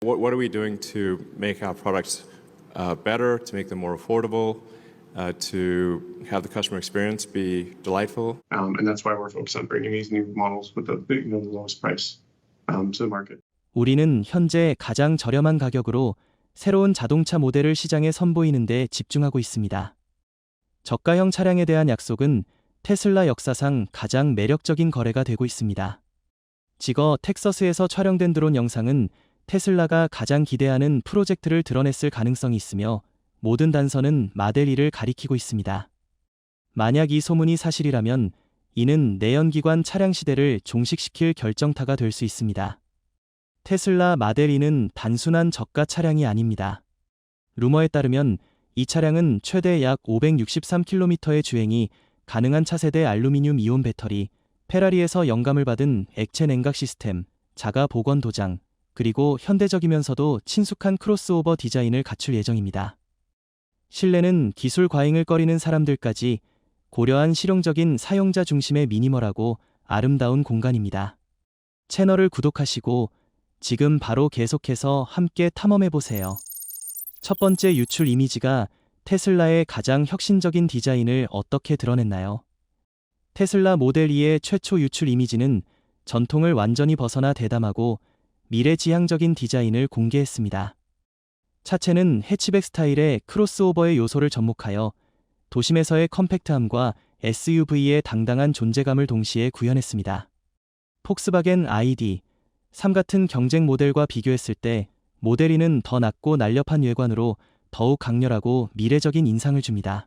What are we doing to make our products better, to make them more affordable, to have the customer experience be delightful? And that's why we're focused on bringing these new models with the lowest price to the market. 우리는 현재 가장 저렴한 가격으로 새로운 자동차 모델을 시장에 선보이는 데 집중하고 있습니다. 저가형 차량에 대한 약속은 테슬라 역사상 가장 매력적인 거래가 되고 있습니다. 지거 텍사스에서 촬영된 드론 영상은 테슬라가 가장 기대하는 프로젝트를 드러냈을 가능성이 있으며 모든 단서는 마델 2를 가리키고 있습니다. 만약 이 소문이 사실이라면 이는 내연기관 차량 시대를 종식시킬 결정타가 될 수 있습니다. 테슬라 마델 2는 단순한 저가 차량이 아닙니다. 루머에 따르면 이 차량은 최대 약 563km의 주행이 가능한 차세대 알루미늄 이온 배터리, 페라리에서 영감을 받은 액체 냉각 시스템, 자가 보건 도장, 그리고 현대적이면서도 친숙한 크로스오버 디자인을 갖출 예정입니다. 실내는 기술 과잉을 꺼리는 사람들까지 고려한 실용적인 사용자 중심의 미니멀하고 아름다운 공간입니다. 채널을 구독하시고 지금 바로 계속해서 함께 탐험해보세요. 첫 번째 유출 이미지가 테슬라의 가장 혁신적인 디자인을 어떻게 드러냈나요? 테슬라 모델 2의 최초 유출 이미지는 전통을 완전히 벗어나 대담하고 미래지향적인 디자인을 공개했습니다. 차체는 해치백 스타일의 크로스오버의 요소를 접목하여 도심에서의 컴팩트함과 SUV의 당당한 존재감을 동시에 구현했습니다. 폭스바겐 ID.3 같은 경쟁 모델과 비교했을 때 모델 2는 더 낮고 날렵한 외관으로 더욱 강렬하고 미래적인 인상을 줍니다.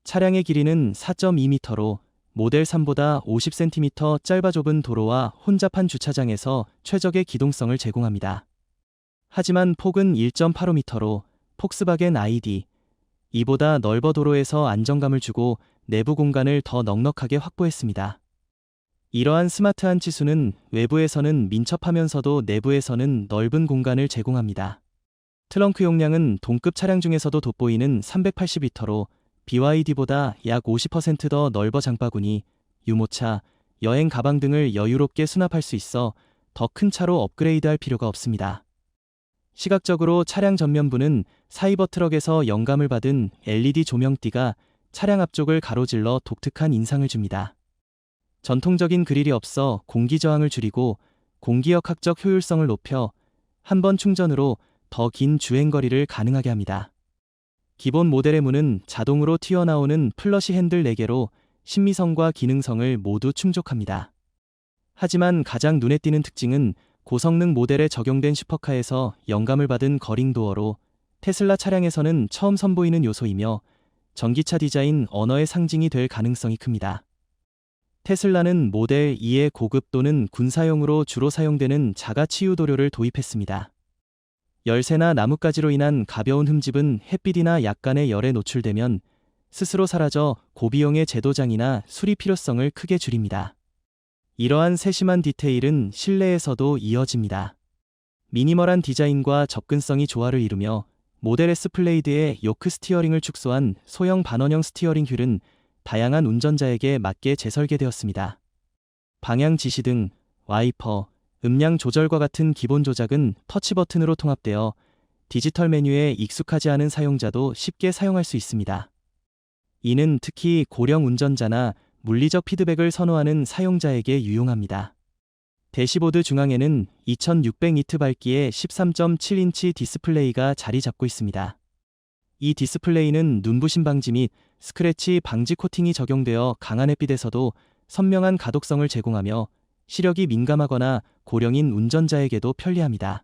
차량의 길이는 4.2m로 모델 3보다 50cm 짧아 좁은 도로와 혼잡한 주차장에서 최적의 기동성을 제공합니다. 하지만 폭은 1.85m로 폭스바겐 ID. 이보다 넓어 도로에서 안정감을 주고 내부 공간을 더 넉넉하게 확보했습니다. 이러한 스마트한 치수는 외부에서는 민첩하면서도 내부에서는 넓은 공간을 제공합니다. 트렁크 용량은 동급 차량 중에서도 돋보이는 380리터로 BYD보다 약 50% 더 넓어 장바구니, 유모차, 여행 가방 등을 여유롭게 수납할 수 있어 더 큰 차로 업그레이드할 필요가 없습니다. 시각적으로 차량 전면부는 사이버 트럭에서 영감을 받은 LED 조명띠가 차량 앞쪽을 가로질러 독특한 인상을 줍니다. 전통적인 그릴이 없어 공기 저항을 줄이고 공기역학적 효율성을 높여 한 번 충전으로 더 긴 주행거리를 가능하게 합니다. 기본 모델의 문은 자동으로 튀어나오는 플러시 핸들 4개로 신미성과 기능성을 모두 충족합니다. 하지만 가장 눈에 띄는 특징은 고성능 모델에 적용된 슈퍼카에서 영감을 받은 거링도어로 테슬라 차량에서는 처음 선보이는 요소이며 전기차 디자인 언어의 상징이 될 가능성이 큽니다. 테슬라는 모델 2의 고급 또는 군사용으로 주로 사용되는 자가 치유 도료를 도입했습니다. 열쇠나 나뭇가지로 인한 가벼운 흠집은 햇빛이나 약간의 열에 노출되면 스스로 사라져 고비용의 재도장이나 수리 필요성을 크게 줄입니다. 이러한 세심한 디테일은 실내에서도 이어집니다. 미니멀한 디자인과 접근성이 조화를 이루며 모델 S 플레이드의 요크 스티어링을 축소한 소형 반원형 스티어링 휠은 다양한 운전자에게 맞게 재설계되었습니다. 방향 지시등, 와이퍼, 음량 조절과 같은 기본 조작은 터치 버튼으로 통합되어 디지털 메뉴에 익숙하지 않은 사용자도 쉽게 사용할 수 있습니다. 이는 특히 고령 운전자나 물리적 피드백을 선호하는 사용자에게 유용합니다. 대시보드 중앙에는 2600니트 밝기의 13.7인치 디스플레이가 자리 잡고 있습니다. 이 디스플레이는 눈부심 방지 및 스크래치 방지 코팅이 적용되어 강한 햇빛에서도 선명한 가독성을 제공하며 시력이 민감하거나 고령인 운전자에게도 편리합니다.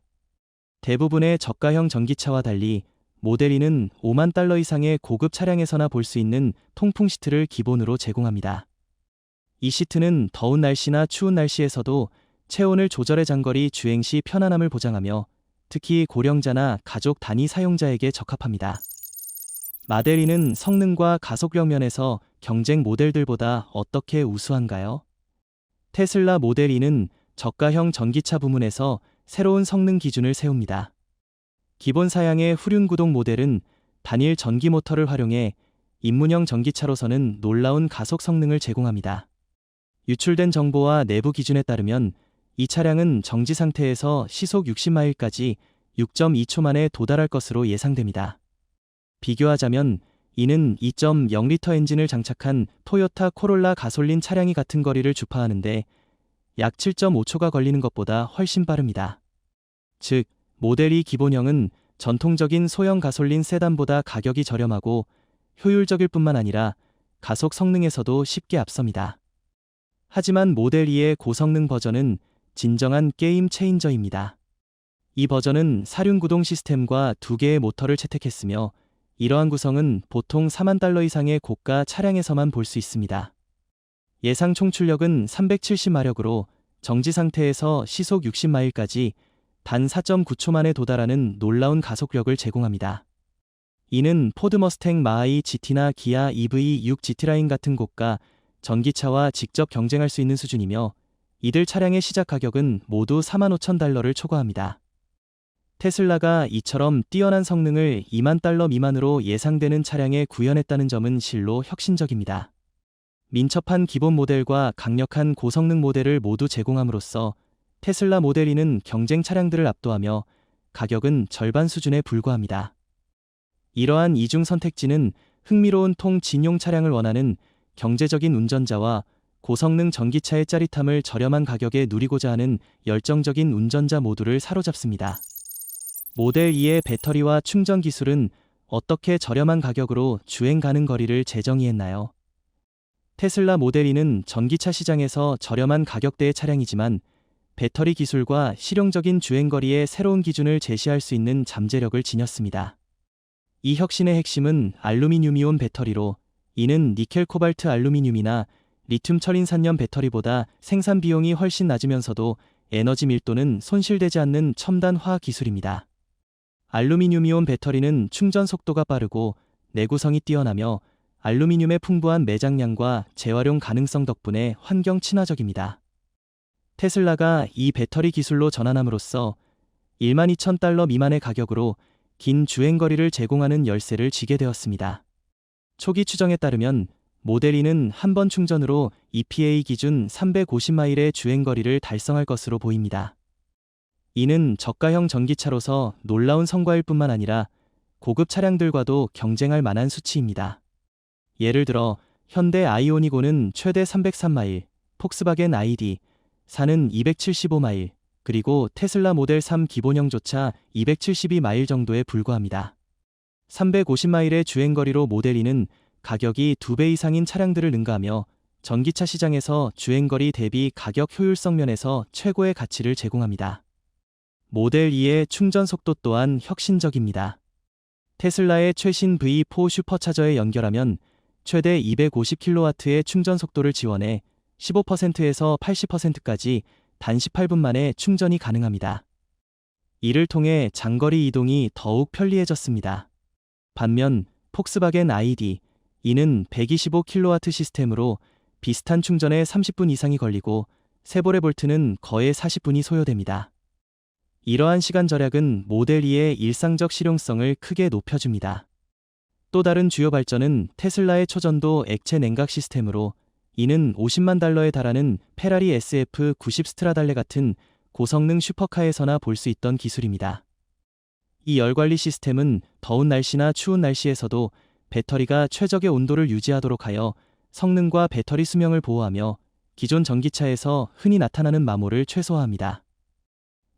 대부분의 저가형 전기차와 달리 모델 2는 $50,000 이상의 고급 차량에서나 볼 수 있는 통풍 시트를 기본으로 제공합니다. 이 시트는 더운 날씨나 추운 날씨에서도 체온을 조절해 장거리 주행 시 편안함을 보장하며 특히 고령자나 가족 단위 사용자에게 적합합니다. 마델 2는 성능과 가속력 면에서 경쟁 모델들보다 어떻게 우수한가요? 테슬라 모델 2는 저가형 전기차 부문에서 새로운 성능 기준을 세웁니다. 기본 사양의 후륜구동 모델은 단일 전기 모터를 활용해 입문형 전기차로서는 놀라운 가속 성능을 제공합니다. 유출된 정보와 내부 기준에 따르면 이 차량은 정지 상태에서 시속 60마일까지 6.2초 만에 도달할 것으로 예상됩니다. 비교하자면 이는 2.0리터 엔진을 장착한 토요타 코롤라 가솔린 차량이 같은 거리를 주파하는데 약 7.5초가 걸리는 것보다 훨씬 빠릅니다. 즉, 모델 2 기본형은 전통적인 소형 가솔린 세단보다 가격이 저렴하고 효율적일 뿐만 아니라 가속 성능에서도 쉽게 앞섭니다. 하지만 모델 2의 고성능 버전은 진정한 게임 체인저입니다. 이 버전은 사륜구동 시스템과 2개의 모터를 채택했으며 이러한 구성은 보통 $40,000 이상의 고가 차량에서만 볼 수 있습니다. 예상 총출력은 370마력으로 정지 상태에서 시속 60마일까지 단 4.9초 만에 도달하는 놀라운 가속력을 제공합니다. 이는 포드 머스탱 마하이 GT나 기아 EV6 GT라인 같은 고가 전기차와 직접 경쟁할 수 있는 수준이며 이들 차량의 시작 가격은 모두 $45,000를 초과합니다. 테슬라가 이처럼 뛰어난 성능을 $20,000 미만으로 예상되는 차량에 구현했다는 점은 실로 혁신적입니다. 민첩한 기본 모델과 강력한 고성능 모델을 모두 제공함으로써 테슬라 모델 2는 경쟁 차량들을 압도하며 가격은 절반 수준에 불과합니다. 이러한 이중 선택지는 흥미로운 통진용 차량을 원하는 경제적인 운전자와 고성능 전기차의 짜릿함을 저렴한 가격에 누리고자 하는 열정적인 운전자 모두를 사로잡습니다. 모델 2의 배터리와 충전 기술은 어떻게 저렴한 가격으로 주행 가능 거리를 재정의했나요? 테슬라 모델 2는 전기차 시장에서 저렴한 가격대의 차량이지만 배터리 기술과 실용적인 주행거리의 새로운 기준을 제시할 수 있는 잠재력을 지녔습니다. 이 혁신의 핵심은 알루미늄이온 배터리로 이는 니켈 코발트 알루미늄이나 리튬 철인산염 배터리보다 생산 비용이 훨씬 낮으면서도 에너지 밀도는 손실되지 않는 첨단 화학 기술입니다. 알루미늄이온 배터리는 충전 속도가 빠르고 내구성이 뛰어나며 알루미늄의 풍부한 매장량과 재활용 가능성 덕분에 환경 친화적입니다. 테슬라가 이 배터리 기술로 전환함으로써 $12,000 미만의 가격으로 긴 주행거리를 제공하는 열쇠를 쥐게 되었습니다. 초기 추정에 따르면 모델 2는 한 번 충전으로 EPA 기준 350마일의 주행거리를 달성할 것으로 보입니다. 이는 저가형 전기차로서 놀라운 성과일 뿐만 아니라 고급 차량들과도 경쟁할 만한 수치입니다. 예를 들어 현대 아이오닉5는 최대 303마일, 폭스바겐 ID.4는 275마일, 그리고 테슬라 모델 3 기본형조차 272마일 정도에 불과합니다. 350마일의 주행거리로 모델 2는 가격이 2배 이상인 차량들을 능가하며 전기차 시장에서 주행거리 대비 가격 효율성 면에서 최고의 가치를 제공합니다. 모델 2의 충전 속도 또한 혁신적입니다. 테슬라의 최신 V4 슈퍼차저에 연결하면 최대 250kW의 충전 속도를 지원해 15%에서 80%까지 단 18분 만에 충전이 가능합니다. 이를 통해 장거리 이동이 더욱 편리해졌습니다. 반면 폭스바겐 ID. 이는 125kW 시스템으로 비슷한 충전에 30분 이상이 걸리고 세보레 볼트는 거의 40분이 소요됩니다. 이러한 시간 절약은 모델 2의 일상적 실용성을 크게 높여줍니다. 또 다른 주요 발전은 테슬라의 초전도 액체 냉각 시스템으로 이는 $500,000에 달하는 페라리 SF90 스트라달레 같은 고성능 슈퍼카에서나 볼 수 있던 기술입니다. 이 열관리 시스템은 더운 날씨나 추운 날씨에서도 배터리가 최적의 온도를 유지하도록 하여 성능과 배터리 수명을 보호하며 기존 전기차에서 흔히 나타나는 마모를 최소화합니다.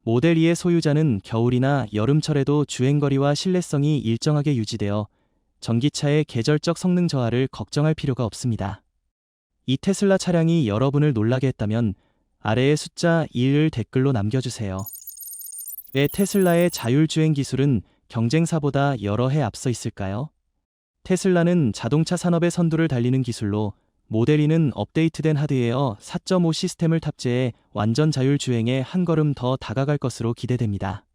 모델 2의 소유자는 겨울이나 여름철에도 주행거리와 신뢰성이 일정하게 유지되어 전기차의 계절적 성능 저하를 걱정할 필요가 없습니다. 이 테슬라 차량이 여러분을 놀라게 했다면 아래의 숫자 1을 댓글로 남겨주세요. 왜 테슬라의 자율주행 기술은 경쟁사보다 여러 해 앞서 있을까요? 테슬라는 자동차 산업의 선두를 달리는 기술로 모델 2는 업데이트된 하드웨어 4.5 시스템을 탑재해 완전 자율주행에 한 걸음 더 다가갈 것으로 기대됩니다.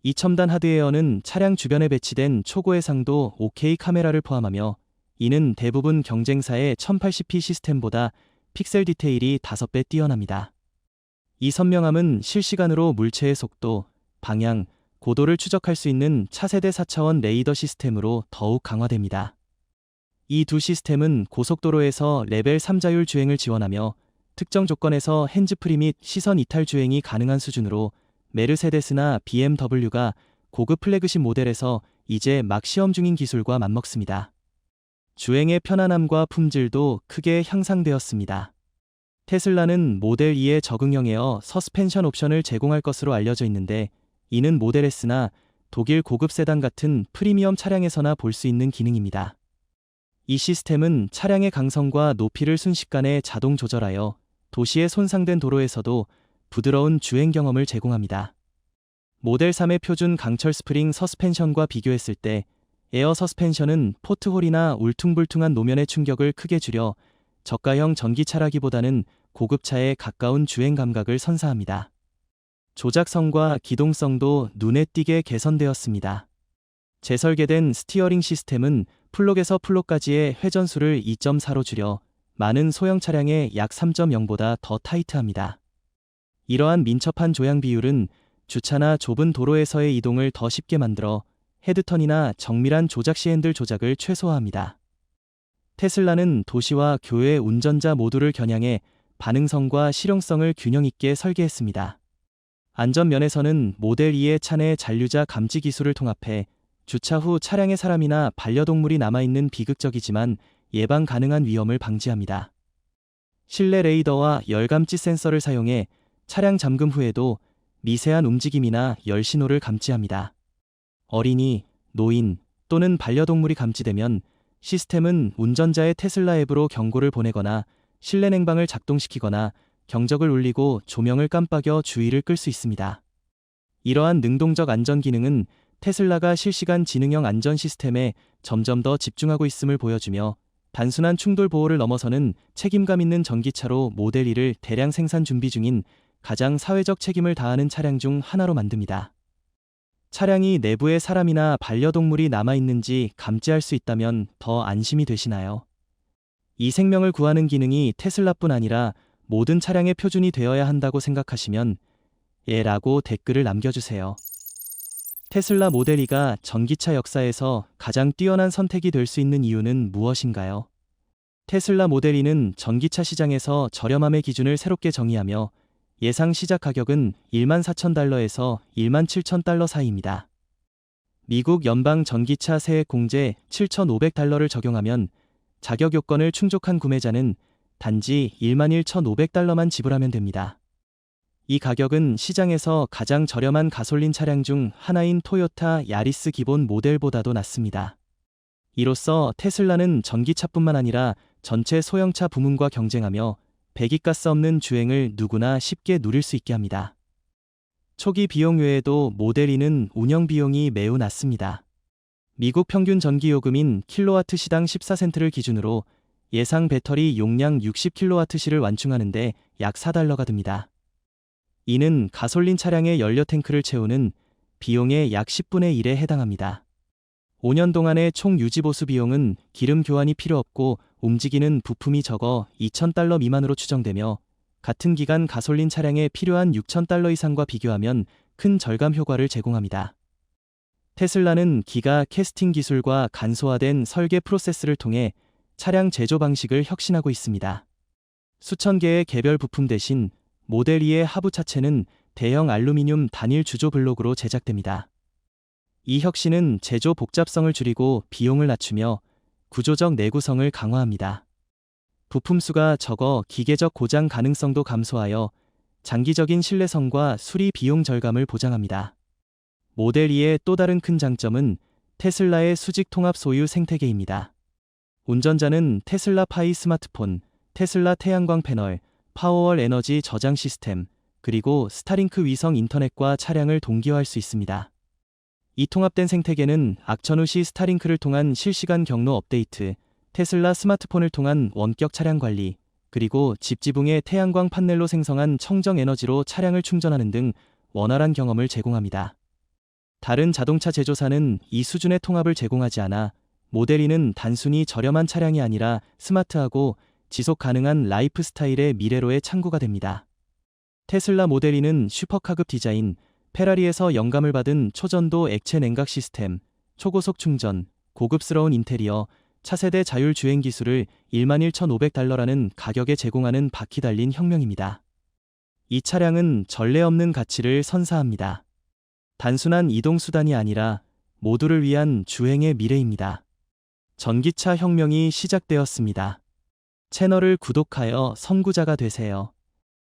이 첨단 하드웨어는 차량 주변에 배치된 초고해상도 4K 카메라를 포함하며 이는 대부분 경쟁사의 1080p 시스템보다 픽셀 디테일이 5배 뛰어납니다. 이 선명함은 실시간으로 물체의 속도, 방향, 고도를 추적할 수 있는 차세대 4차원 레이더 시스템으로 더욱 강화됩니다. 이 두 시스템은 고속도로에서 레벨 3 자율 주행을 지원하며 특정 조건에서 핸즈프리 및 시선 이탈 주행이 가능한 수준으로 메르세데스나 BMW가 고급 플래그십 모델에서 이제 막 시험 중인 기술과 맞먹습니다. 주행의 편안함과 품질도 크게 향상되었습니다. 테슬라는 모델 2의 적응형 에어 서스펜션 옵션을 제공할 것으로 알려져 있는데, 이는 모델 S나 독일 고급 세단 같은 프리미엄 차량에서나 볼 수 있는 기능입니다. 이 시스템은 차량의 강성과 높이를 순식간에 자동 조절하여 도시의 손상된 도로에서도 부드러운 주행 경험을 제공합니다. 모델 3의 표준 강철 스프링 서스펜션과 비교했을 때 에어 서스펜션은 포트홀이나 울퉁불퉁한 노면의 충격을 크게 줄여 저가형 전기차라기보다는 고급차에 가까운 주행 감각을 선사합니다. 조작성과 기동성도 눈에 띄게 개선되었습니다. 재설계된 스티어링 시스템은 플록에서 플록까지의 회전수를 2.4로 줄여 많은 소형 차량의 약 3.0보다 더 타이트합니다. 이러한 민첩한 조향 비율은 주차나 좁은 도로에서의 이동을 더 쉽게 만들어 헤드턴이나 정밀한 조작 시 핸들 조작을 최소화합니다. 테슬라는 도시와 교외 운전자 모두를 겨냥해 반응성과 실용성을 균형 있게 설계했습니다. 안전 면에서는 모델 2의 차내 잔류자 감지 기술을 통합해 주차 후 차량에 사람이나 반려동물이 남아있는 비극적이지만 예방 가능한 위험을 방지합니다. 실내 레이더와 열감지 센서를 사용해 차량 잠금 후에도 미세한 움직임이나 열 신호를 감지합니다. 어린이, 노인 또는 반려동물이 감지되면 시스템은 운전자의 테슬라 앱으로 경고를 보내거나 실내 냉방을 작동시키거나 경적을 울리고 조명을 깜빡여 주의를 끌 수 있습니다. 이러한 능동적 안전 기능은 테슬라가 실시간 지능형 안전 시스템에 점점 더 집중하고 있음을 보여주며, 단순한 충돌 보호를 넘어서는 책임감 있는 전기차로 모델 2를 대량 생산 준비 중인 가장 사회적 책임을 다하는 차량 중 하나로 만듭니다. 차량이 내부에 사람이나 반려동물이 남아있는지 감지할 수 있다면 더 안심이 되시나요? 이 생명을 구하는 기능이 테슬라뿐 아니라 모든 차량의 표준이 되어야 한다고 생각하시면 예 라고 댓글을 남겨주세요. 테슬라 모델 2가 전기차 역사에서 가장 뛰어난 선택이 될 수 있는 이유는 무엇인가요? 테슬라 모델 2는 전기차 시장에서 저렴함의 기준을 새롭게 정의하며 예상 시작 가격은 14,000달러에서 17,000달러 사이입니다. 미국 연방 전기차 세액 공제 7,500달러를 적용하면 자격 요건을 충족한 구매자는 단지 11,500달러만 지불하면 됩니다. 이 가격은 시장에서 가장 저렴한 가솔린 차량 중 하나인 토요타 야리스 기본 모델보다도 낮습니다. 이로써 테슬라는 전기차뿐만 아니라 전체 소형차 부문과 경쟁하며 배기가스 없는 주행을 누구나 쉽게 누릴 수 있게 합니다. 초기 비용 외에도 모델 2는 운영 비용이 매우 낮습니다. 미국 평균 전기요금인 킬로와트 시당 14센트를 기준으로 예상 배터리 용량 60kWh를 완충하는데 약 4달러가 듭니다. 이는 가솔린 차량의 연료 탱크를 채우는 비용의 약 10분의 1에 해당합니다. 5년 동안의 총 유지보수 비용은 기름 교환이 필요 없고 움직이는 부품이 적어 2,000달러 미만으로 추정되며, 같은 기간 가솔린 차량에 필요한 6,000달러 이상과 비교하면 큰 절감 효과를 제공합니다. 테슬라는 기가 캐스팅 기술과 간소화된 설계 프로세스를 통해 차량 제조 방식을 혁신하고 있습니다. 수천 개의 개별 부품 대신 모델 2의 하부 차체는 대형 알루미늄 단일 주조 블록으로 제작됩니다. 이 혁신은 제조 복잡성을 줄이고 비용을 낮추며 구조적 내구성을 강화합니다. 부품 수가 적어 기계적 고장 가능성도 감소하여 장기적인 신뢰성과 수리 비용 절감을 보장합니다. 모델 2의 또 다른 큰 장점은 테슬라의 수직 통합 소유 생태계입니다. 운전자는 테슬라 파이 스마트폰, 테슬라 태양광 패널, 파워월 에너지 저장 시스템, 그리고 스타링크 위성 인터넷과 차량을 동기화할 수 있습니다. 이 통합된 생태계는 악천 후 시 스타링크를 통한 실시간 경로 업데이트, 테슬라 스마트폰을 통한 원격 차량 관리, 그리고 집 지붕의 태양광 판넬로 생성한 청정 에너지로 차량을 충전하는 등 원활한 경험을 제공합니다. 다른 자동차 제조사는 이 수준의 통합을 제공하지 않아 모델 2는 단순히 저렴한 차량이 아니라 스마트하고 지속 가능한 라이프 스타일의 미래로의 창구가 됩니다. 테슬라 모델 2는 슈퍼카급 디자인, 페라리에서 영감을 받은 초전도 액체 냉각 시스템, 초고속 충전, 고급스러운 인테리어, 차세대 자율 주행 기술을 11,500달러라는 가격에 제공하는 바퀴 달린 혁명입니다. 이 차량은 전례 없는 가치를 선사합니다. 단순한 이동수단이 아니라 모두를 위한 주행의 미래입니다. 전기차 혁명이 시작되었습니다. 채널을 구독하여 선구자가 되세요.